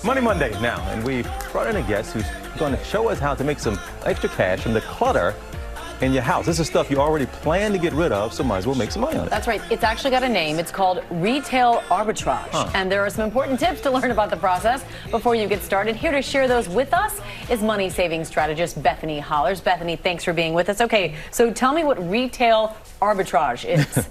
Money Monday now, and we brought in a guest who's going to show us how to make some extra cash from the clutter in your house. This is stuff you already plan to get rid of, so might as well make some money on it. That's right. It's actually got a name. It's called retail arbitrage. And there are some important tips to learn about the process before you get started. Here to share those with us is money-saving strategist Bethany Hollars. Bethany, thanks for being with us. Okay, so tell me what retail arbitrage is.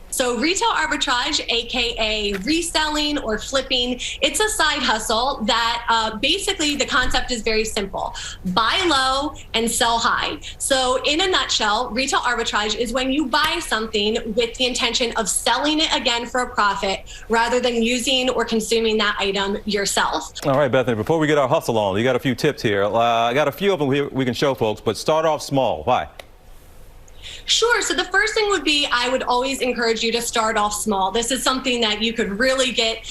So retail arbitrage, aka reselling or flipping, it's a side hustle that basically the concept is very simple. Buy low and sell high. So in a nutshell, retail arbitrage is when you buy something with the intention of selling it again for a profit rather than using or consuming that item yourself. All right, Bethany, before we get our hustle on, you got a few tips here. I got a few of them we can show folks, but start off small. Why? Sure. So the first thing would be, I would always encourage you to start off small. This is something that you could really get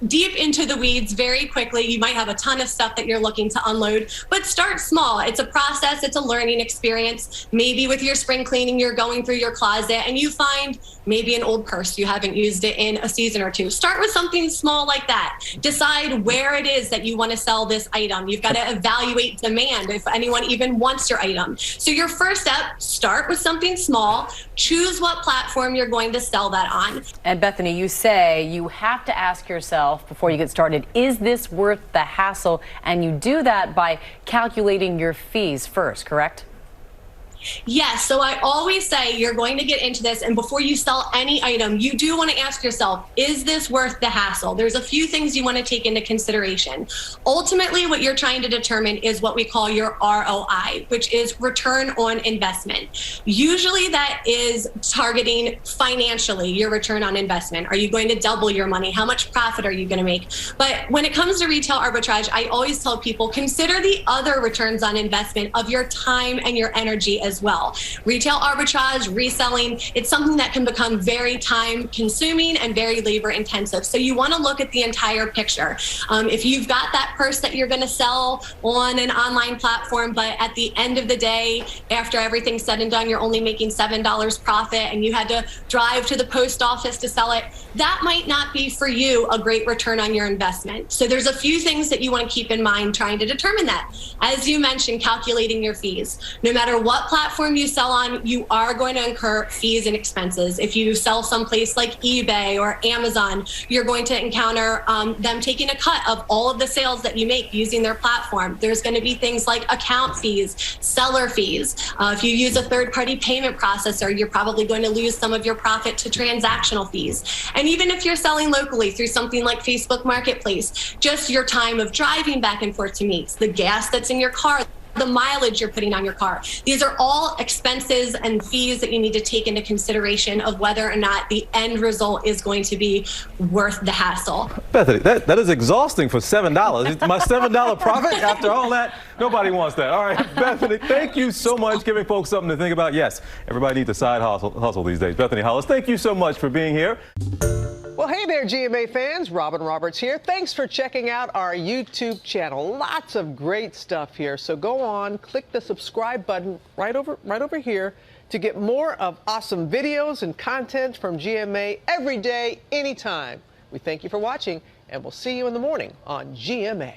deep into the weeds very quickly. You might have a ton of stuff that you're looking to unload, but start small. It's a process. It's a learning experience. Maybe with your spring cleaning, you're going through your closet and you find maybe an old purse. You haven't used it in a season or two. Start with something small like that. Decide where it is that you want to sell this item. You've got to evaluate demand if anyone even wants your item. So your first step, start with something small, choose what platform you're going to sell that on. And Bethany, you say you have to ask yourself before you get started, is this worth the hassle? And you do that by calculating your fees first, correct? Yes, so I always say you're going to get into this, and before you sell any item, you do want to ask yourself, is this worth the hassle? There's a few things you want to take into consideration. Ultimately, what you're trying to determine is what we call your ROI, which is return on investment. Usually that is targeting financially your return on investment. Are you going to double your money? How much profit are you going to make? But when it comes to retail arbitrage, I always tell people, consider the other returns on investment of your time and your energy as well. Retail arbitrage, reselling, it's something that can become very time consuming and very labor intensive. So you want to look at the entire picture. If you've got that purse that you're going to sell on an online platform, but at the end of the day, after everything's said and done, you're only making $7 profit and you had to drive to the post office to sell it, that might not be for you a great return on your investment. So there's a few things that you want to keep in mind trying to determine that. As you mentioned, calculating your fees. No matter what platform you sell on, you are going to incur fees and expenses. If you sell someplace like eBay or Amazon, you're going to encounter them taking a cut of all of the sales that you make using their platform. There's going to be things like account fees, seller fees. If you use a third-party payment processor, you're probably going to lose some of your profit to transactional fees. And even if you're selling locally through something like Facebook Marketplace, just your time of driving back and forth to meets, the gas that's in your car, the mileage you're putting on your car. These are all expenses and fees that you need to take into consideration of whether or not the end result is going to be worth the hassle. Bethany, that is exhausting for $7. My $7 profit after all that? Nobody wants that. All right, Bethany, thank you so much, giving folks something to think about. Yes, everybody needs a side hustle these days. Bethany Hollars, thank you so much for being here. Well, hey there, GMA fans. Robin Roberts here. Thanks for checking out our YouTube channel. Lots of great stuff here. So go on, click the subscribe button right over here to get more of awesome videos and content from GMA every day, anytime. We thank you for watching, and we'll see you in the morning on GMA.